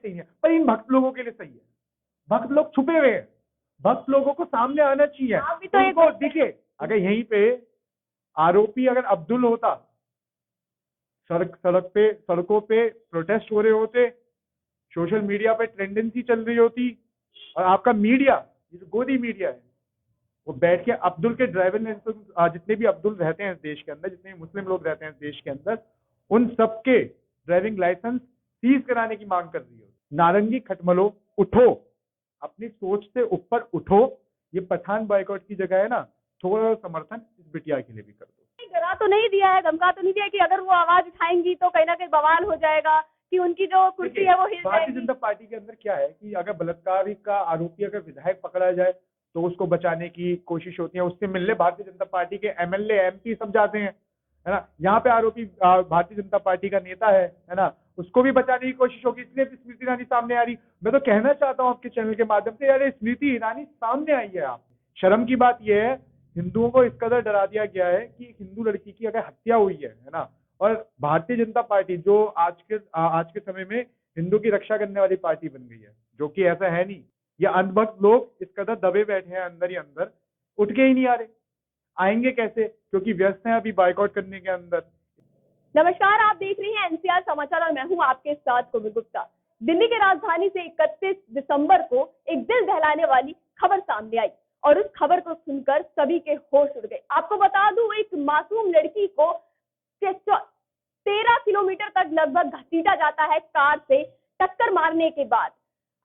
सही नहीं है, पर इन भक्त लोगों के लिए सही है। भक्त लोग छुपे हुए हैं, भक्त लोगों को सामने आना चाहिए। आप भी तो एक उनको देखिए, अगर यहीं पे आरोपी अगर अब्दुल होता, सड़कों पे प्रोटेस्ट हो रहे होते, सोशल मीडिया पे ट्रेंडेंसी चल रही होती, और आपका मीडिया, ये जो गोदी मीडिया है, वो बैठ के अब्दुल के ड्राइविंग लाइसेंस, जितने भी अब्दुल रहते हैं इस देश के अंदर, जितने भी मुस्लिम लोग रहते हैं इस देश के अंदर, उन सबके ड्राइविंग लाइसेंस सीज कराने की मांग कर रही हो। नारंगी खटमलो, उठो, अपनी सोच से ऊपर उठो। ये पठान बॉयकॉट की जगह है ना, थोड़ा समर्थन इस बिटिया के लिए भी कर दो। डरा तो नहीं दिया है, धमका तो नहीं दिया कि अगर वो आवाज उठाएंगी तो कहीं ना कहीं बवाल हो जाएगा, कि उनकी जो कुर्सी है वो हिल भारतीय जाएगी। जनता पार्टी के अंदर क्या है कि अगर बलात्कार का आरोपी अगर विधायक पकड़ा जाए तो उसको बचाने की कोशिश होती है, उससे मिलने भारतीय जनता पार्टी के एमएलए एमपी सब जाते हैं, है ना। यहाँ पे आरोपी भारतीय जनता पार्टी का नेता है ना, उसको भी बचाने की कोशिश होगी, इसलिए स्मृति ईरानी सामने आ रही। मैं तो कहना चाहता हूँ आपके चैनल के माध्यम से, यार स्मृति ईरानी सामने आई है। आप शर्म की बात यह है, हिंदुओं को इस कदर डरा दिया गया है कि एक हिंदू लड़की की अगर हत्या हुई है ना, और भारतीय जनता पार्टी जो आज के समय में हिंदू की रक्षा करने वाली पार्टी बन गई है, जो कि ऐसा है नहीं। ये अंधभक्त लोग इस कदर दबे बैठे हैं अंदर ही अंदर, उठ के ही नहीं आ रहे। आएंगे कैसे, क्योंकि व्यस्त हैं अभी बाइकआउट करने के अंदर। नमस्कार, आप देख रहे हैं एनसीआर समाचार और मैं हूं आपके साथ कोमल गुप्ता। दिल्ली के राजधानी से 31 दिसंबर को एक दिल दहलाने वाली खबर सामने आई और उस खबर को सुनकर सभी के होश उड़ गए। आपको बता दूं, एक मासूम लड़की को 13 किलोमीटर तक लगभग घसीटा जाता है कार से टक्कर मारने के बाद।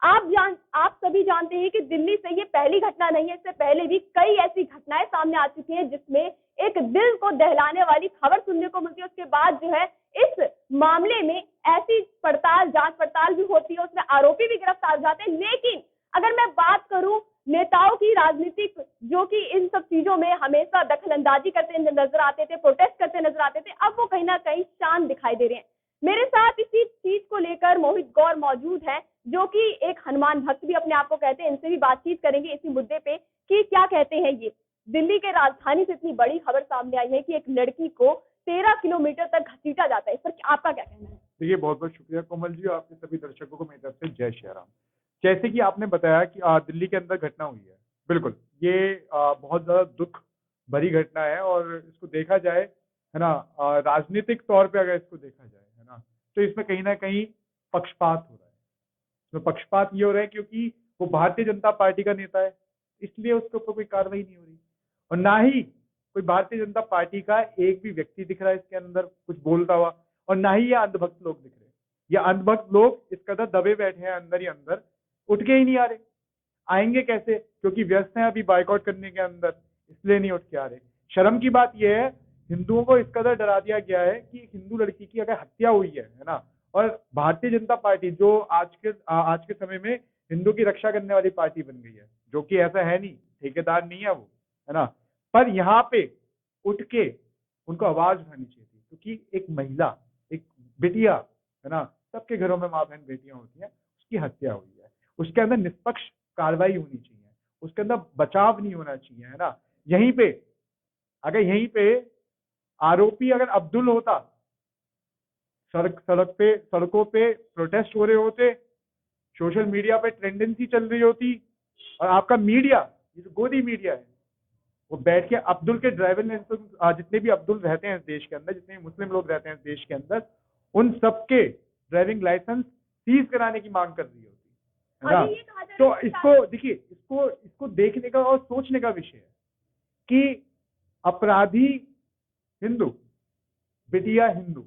आप सभी जानते हैं कि दिल्ली से ये पहली घटना नहीं है, इससे पहले भी कई ऐसी घटनाएं सामने आ चुकी हैं जिसमें एक दिल को दहलाने वाली खबर सुनने को मिलती है। उसके बाद जो है इस मामले में ऐसी जांच पड़ताल भी होती है, उसमें आरोपी भी गिरफ्तार हो जाते हैं। लेकिन अगर मैं बात करूं नेताओं की, राजनीतिक जो कि इन सब चीजों में हमेशा दखल अंदाजी करते नजर आते थे, प्रोटेस्ट करते नजर आते थे, अब वो कहीं ना कहीं शांत दिखाई दे रहे हैं। मेरे साथ इसी चीज को लेकर मोहित गौर मौजूद है, जो कि एक हनुमान भक्त भी अपने आप को कहते हैं। इनसे भी बातचीत करेंगे इसी मुद्दे पे कि क्या कहते हैं ये। दिल्ली के राजधानी से इतनी बड़ी खबर सामने आई है कि एक लड़की को 13 किलोमीटर तक घसीटा जाता है, इस पर आपका क्या कहना है? देखिए, बहुत बहुत शुक्रिया कोमल जी, आपके सभी दर्शकों को मेरी तरफ से जय श्री राम। जैसे कि आपने बताया कि दिल्ली के अंदर घटना हुई है, बिल्कुल ये बहुत ज्यादा दुख भरी घटना है, और इसको देखा जाए, है ना, राजनीतिक तौर पे अगर इसको देखा जाए, है ना, तो इसमें कहीं ना कहीं पक्षपात हो रहा है। इसमें पक्षपात ये हो रहा है क्योंकि वो भारतीय जनता पार्टी का नेता है, इसलिए उसके ऊपर कोई कार्रवाई नहीं हो रही, और ना ही कोई भारतीय जनता पार्टी का एक भी व्यक्ति दिख रहा है इसके अंदर कुछ बोलता हुआ, और ना ही ये अंधभक्त लोग दिख रहे हैं। ये अंधभक्त लोग इस कदर दबे बैठे हैं अंदर ही अंदर, उठ के ही नहीं आ रहे। आएंगे कैसे, क्योंकि व्यस्त हैं अभी बाइकआउट करने के अंदर, इसलिए नहीं उठ के आ रहे। शर्म की बात यह है, हिंदुओं को इस कदर डरा दिया गया है कि एक हिंदू लड़की की अगर हत्या हुई है ना, और भारतीय जनता पार्टी जो आज के समय में हिंदू की रक्षा करने वाली पार्टी बन गई है, जो कि ऐसा है नहीं, ठेकेदार नहीं है वो, है ना, पर यहाँ पे उठ के उनको आवाज उठानी चाहिए थी, क्योंकि एक महिला, एक बेटिया, है ना, सबके घरों में माँ बहन बेटियां होती हैं, उसकी हत्या हुई है, उसके अंदर निष्पक्ष कार्रवाई होनी चाहिए, उसके अंदर बचाव नहीं होना चाहिए, है ना। यहीं पे आरोपी अगर अब्दुल होता, सड़कों पे प्रोटेस्ट हो रहे होते, सोशल मीडिया पे ट्रेंडेंसी चल रही होती, और आपका मीडिया, ये जो गोदी मीडिया है, वो बैठ के अब्दुल के ड्राइविंग लाइसेंस, जितने भी अब्दुल रहते हैं इस देश के अंदर, जितने भी मुस्लिम लोग रहते हैं इस देश के अंदर, उन सबके ड्राइविंग लाइसेंस सीज कराने की मांग कर रही होती है ना। तो इसको देखिए, इसको देखने का और सोचने का विषय है कि अपराधी हिंदू, बेटिया हिंदू,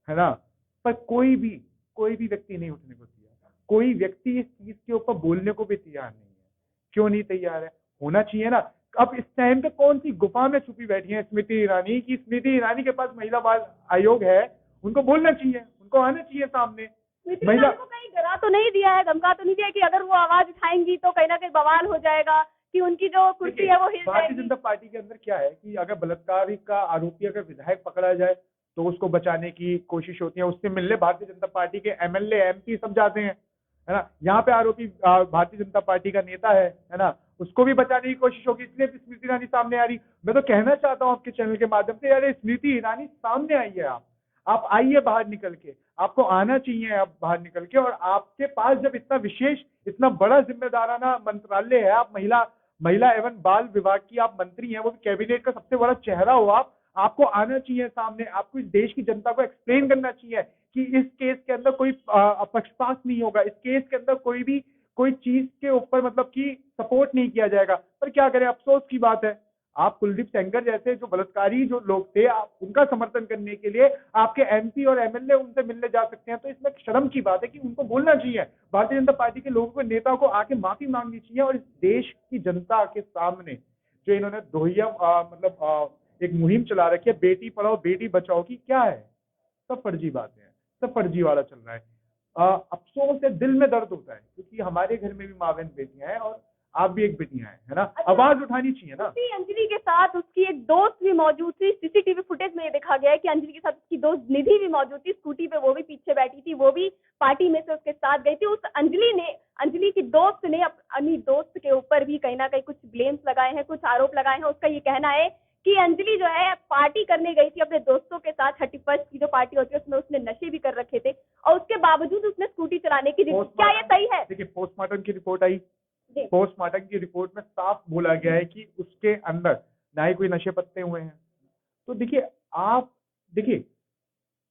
है ना, पर कोई भी व्यक्ति नहीं उठने को तैयार, कोई व्यक्ति इस चीज के ऊपर बोलने को भी तैयार नहीं है। क्यों नहीं तैयार है? होना चाहिए ना। अब इस टाइम पे कौन सी गुफा में छुपी बैठी है स्मृति ईरानी, की स्मृति ईरानी के पास महिला बाल आयोग है, उनको बोलना चाहिए, उनको आना चाहिए सामने। महिला को कहीं डरा तो नहीं दिया है, धमका तो नहीं दिया कि अगर वो आवाज उठाएंगी तो कहीं ना कहीं बवाल हो जाएगा, कि उनकी जो कुर्सी है वो हिल जाएगी। भारतीय जनता पार्टी के अंदर क्या है कि अगर बलात्कार का आरोपी अगर विधायक पकड़ा जाए तो उसको बचाने की कोशिश होती है, उससे मिलने भारतीय जनता पार्टी के एमएलए एमपी सब जाते हैं, है ना। यहाँ पे आरोपी भारतीय जनता पार्टी का नेता है ना, उसको भी बचाने की कोशिश होगी, इसलिए स्मृति ईरानी सामने आ रही। मैं तो कहना चाहता हूँ आपके चैनल के माध्यम से, यार स्मृति ईरानी सामने आई है। आप आइए बाहर निकल के, आपको आना चाहिए अब बाहर निकल के। और आपके पास जब इतना विशेष, इतना बड़ा जिम्मेदाराना मंत्रालय है, आप महिला एवं बाल विभाग की आप मंत्री हैं, वो भी कैबिनेट का सबसे बड़ा चेहरा हो आपको आना चाहिए सामने, आपको इस देश की जनता को एक्सप्लेन करना चाहिए कि इस केस के अंदर कोई पक्षपात नहीं होगा, इस केस के अंदर कोई चीज के ऊपर मतलब कि सपोर्ट नहीं किया जाएगा। पर क्या करें, अफसोस की बात है, आप कुलदीप सेंगर जैसे जो बलात्कारी जो लोग थे, आप उनका समर्थन करने के लिए आपके एमपी और एमएलए उनसे मिलने जा सकते हैं। तो इसमें शर्म की बात है कि उनको बोलना चाहिए, भारतीय जनता पार्टी के लोगों को, नेता को आके माफी मांगनी चाहिए और इस देश की जनता के सामने जो इन्होंने दोहिया एक मुहिम चला रखी है, बेटी पढ़ाओ बेटी बचाओ की, क्या है, सब फर्जी बातें हैं, सब फर्जी वाला चल रहा है। अफसोस है, दिल में दर्द होता है, क्योंकि हमारे घर में भी माँ बहन बेटियां हैं और आप भी एक बेटियां हैं, है ना। आवाज उठानी चाहिए ना। अंजलि के साथ उसकी एक दोस्त भी मौजूद थी, सीसीटीवी फुटेज में ये देखा गया है कि अंजलि के साथ उसकी दोस्त निधि भी मौजूद थी, स्कूटी पे वो भी पीछे बैठी थी, वो भी पार्टी में से उसके साथ गई थी। उस अंजलि की दोस्त ने अपनी दोस्त के ऊपर भी कहीं ना कहीं कुछ ब्लेम्स लगाए हैं, कुछ आरोप लगाए हैं। उसका ये कहना है कि अंजलि जो है पार्टी करने गई थी अपने दोस्तों के साथ, 31st की जो पार्टी होती है उसमें उसने नशे भी कर रखे थे और उसके बावजूद उसने स्कूटी चलाने की जिद। क्या ये सही है? देखिए, पोस्टमार्टम की रिपोर्ट आई, पोस्टमार्टम की रिपोर्ट में साफ बोला गया है कि उसके अंदर ना ही कोई नशे पत्ते हुए हैं। तो देखिए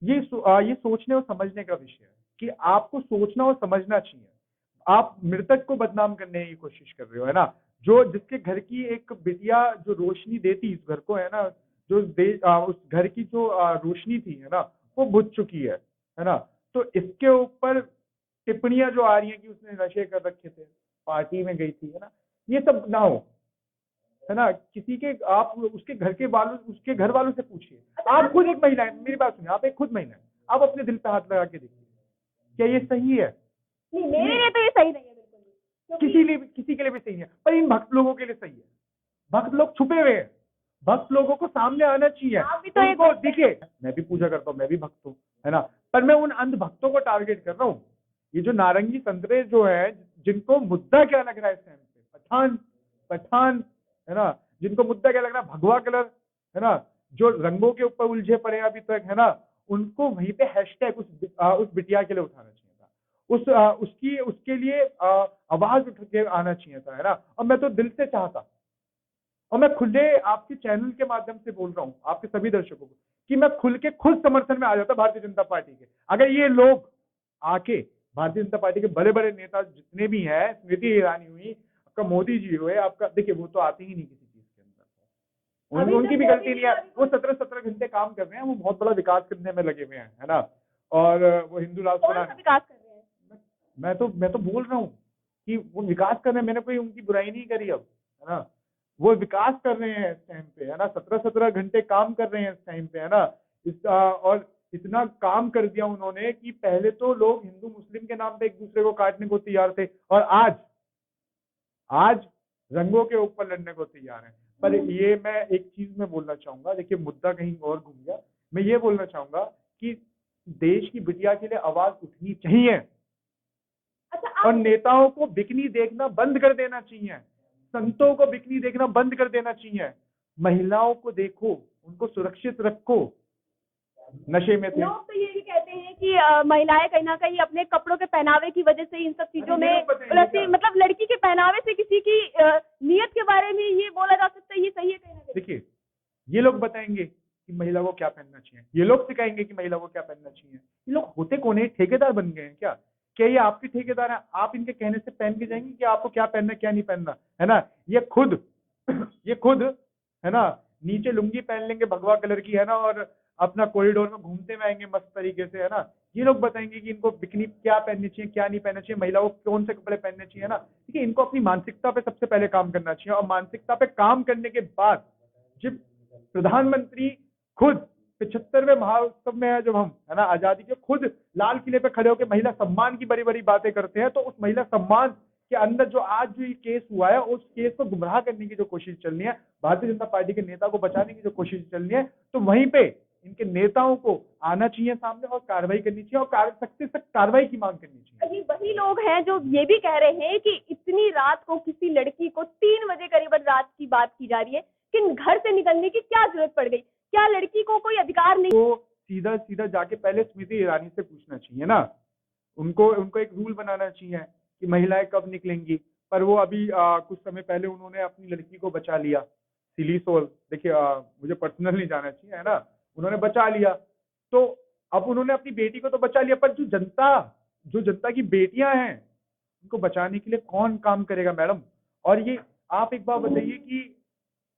ये सोचने और समझने का विषय है कि आपको सोचना और समझना चाहिए। आप मृतक को बदनाम करने की कोशिश कर रहे हो, है ना, जो जिसके घर की एक बिटिया जो रोशनी देती इस घर को, है ना, उस घर की जो रोशनी थी, है ना, वो बुझ चुकी है ना। तो इसके ऊपर टिप्पणियां जो आ रही हैं कि उसने नशे कर रखे थे, पार्टी में गई थी, है ना, ये सब ना हो, है ना। किसी के आप उसके घर वालों से पूछिए। आप खुद एक महिला है, मेरी बात सुनिए, आप एक खुद महिला है, आप अपने दिल पे हाथ लगा के देखिए, क्या ये सही है? नहीं, मेरे लिए तो ये सही नहीं है, बिल्कुल किसी के लिए भी सही है, पर इन भक्त लोगों के लिए सही है। भक्त लोग छुपे हुए हैं, भक्त लोगों को सामने आना चाहिए। आप भी तो उनको देखिए, मैं भी पूजा करता हूँ, मैं भी भक्त हूँ, है ना, पर मैं उन अंध भक्तों को टारगेट कर रहा हूँ। ये जो नारंगी संतरे जो है, जिनको मुद्दा क्या लग रहा है इस टाइम पे, पठान, है ना, जिनको मुद्दा क्या लग रहा है, भगवा कलर, है ना, जो रंगों के ऊपर उलझे पड़े अभी तक, है ना, उनको वहीं पे हैशटैग उस बिटिया के लिए उठाना चाहिए था, उसके लिए आवाज उठ के आना चाहिए था, है ना। और मैं तो दिल से चाहता, और मैं खुले आपके चैनल के माध्यम से बोल रहा हूँ आपके सभी दर्शकों को, कि मैं खुल के खुद समर्थन में आ जाता भारतीय जनता पार्टी के। अगर ये लोग आके, भारतीय जनता पार्टी के बड़े बड़े नेता जितने भी हैं, स्मृति ईरानी हुई, आपका मोदी जी हुए, आपका देखिए, वो तो आते ही नहीं किसी चीज के अंदर, उनकी भी गलती नहीं है। वो 17 घंटे काम कर रहे हैं, वो बहुत बड़ा विकास करने में लगे हुए हैं, है ना, और वो हिंदू राष्ट्र बनाने, विकास कर रहे हैं। मैं तो बोल रहा हूँ कि वो विकास कर रहे हैं, मैंने कोई उनकी बुराई नहीं करी अब, है ना। वो विकास कर रहे हैं इस टाइम पे, है ना, 17 घंटे काम कर रहे हैं इस टाइम पे, है ना। और इतना काम कर दिया उन्होंने कि पहले तो लोग हिंदू मुस्लिम के नाम पे एक दूसरे को काटने को तैयार थे, और आज रंगों के ऊपर लड़ने को तैयार है। पर ये मैं एक चीज में बोलना चाहूंगा, देखिए मुद्दा कहीं और घूम गया। मैं ये बोलना चाहूंगा कि देश की बिटिया के लिए आवाज उठनी चाहिए, और नेताओं को बिकनी देखना बंद कर देना चाहिए, संतों को बिकनी देखना बंद कर देना चाहिए। महिलाओं को देखो, उनको सुरक्षित रखो। नशे में थे लोग तो ये भी कहते हैं कि महिलाएं कहीं ना कहीं अपने कपड़ों के पहनावे की वजह से इन सब चीजों में मतलब लड़की के पहनावे से किसी की नियत के बारे में ये बोला जा सकता है, ये सही है कहीं ना कहीं? देखिए, ये लोग बताएंगे कि महिला को क्या पहनना चाहिए, ये लोग सिखाएंगे कि महिला को क्या पहनना चाहिए। ये लोग होते कौन है? ठेकेदार बन गए हैं क्या ये आपके ठेकेदार हैं? आप इनके कहने से पहन के जाएंगे कि आपको क्या पहनना क्या नहीं पहनना, है ना। ये खुद है ना, नीचे लुंगी पहन लेंगे भगवा कलर की, है ना, और अपना कॉरिडोर में घूमते हुए आएंगे मस्त तरीके से, है ना। ये लोग बताएंगे कि इनको बिकनी क्या पहननी चाहिए क्या नहीं पहनना चाहिए, महिलाओं को कौन से कपड़े पहनने चाहिए, है ना। देखिए, इनको अपनी मानसिकता पे सबसे पहले काम करना चाहिए, और मानसिकता पे काम करने के बाद जब प्रधानमंत्री खुद 75वें महाउत्सव में है, जब हम, है ना, आजादी के, खुद लाल किले पे खड़े होकर महिला सम्मान की बड़ी बड़ी बातें करते हैं, तो उस महिला सम्मान के अंदर जो आज जो ये केस हुआ है, उस केस को गुमराह करने की जो कोशिश चल रही है, भारतीय जनता पार्टी के नेता को बचाने की जो कोशिश चल रही है, तो वहीं पे इनके नेताओं को आना चाहिए सामने और कार्रवाई करनी चाहिए, और सख्त से सख्त कार्रवाई की मांग करनी चाहिए। वही लोग हैं जो ये भी कह रहे हैं कि इतनी रात को किसी लड़की को 3 बजे करीबन रात की बात की जा रही है कि घर से निकलने की क्या जरूरत पड़ गई, क्या लड़की को कोई अधिकार नहीं? तो सीधा सीधा जाके पहले स्मृति ईरानी से पूछना चाहिए ना। उनको उनको एक रूल बनाना चाहिए कि महिलाएं कब निकलेंगी। पर वो अभी कुछ समय पहले उन्होंने अपनी लड़की को बचा लिया, सिलीसोल। देखिए मुझे पर्सनल नहीं जाना चाहिए, है ना, उन्होंने बचा लिया। तो अब उन्होंने अपनी बेटी को तो बचा लिया, पर जो जनता की बेटियां हैं उनको बचाने के लिए कौन काम करेगा मैडम? और ये आप एक बात बताइए कि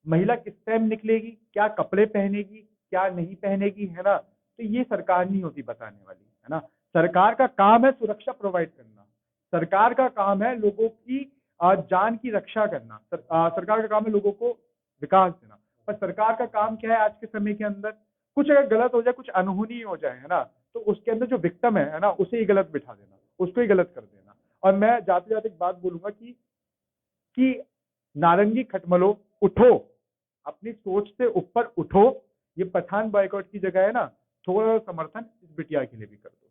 महिला किस टाइम निकलेगी, क्या कपड़े पहनेगी, क्या नहीं पहनेगी, है ना? तो ये सरकार नहीं होती बताने वाली, है ना। सरकार का काम है सुरक्षा प्रोवाइड करना, सरकार का काम है लोगों की जान की रक्षा करना, सरकार का काम है लोगों को विकास देना। पर सरकार का काम क्या है आज के समय के अंदर? कुछ अगर गलत हो जाए, कुछ अनहोनी हो जाए, है ना, तो उसके अंदर जो विक्टिम है ना, उसे ही गलत बिठा देना, उसको ही गलत कर देना। और मैं जाते जाते एक बात बोलूंगा कि नारंगी खटमलो, उठो, अपनी सोच से ऊपर उठो। ये पठान बॉयकॉट की जगह है ना, थोड़ा समर्थन इस बिटिया के लिए भी कर दो।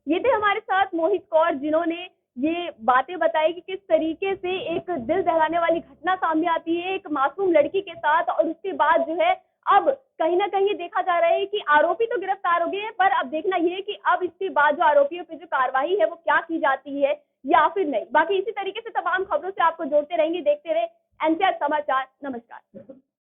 ये थे हमारे साथ मोहित कौर, जिन्होंने ये बातें बताई कि किस तरीके से एक दिल दहलाने वाली घटना सामने आती है एक मासूम लड़की के साथ, और उसके बाद जो है अब कहीं ना कहीं ये देखा जा रहा है कि आरोपी तो गिरफ्तार हो गए हैं, पर अब देखना ये है कि अब इसके बाद जो आरोपियों पे जो कार्रवाई है वो क्या की जाती है या फिर नहीं। बाकी इसी तरीके से तमाम खबरों से आपको जोड़ते रहेंगे। देखते रहे एनसीआर समाचार। नमस्कार।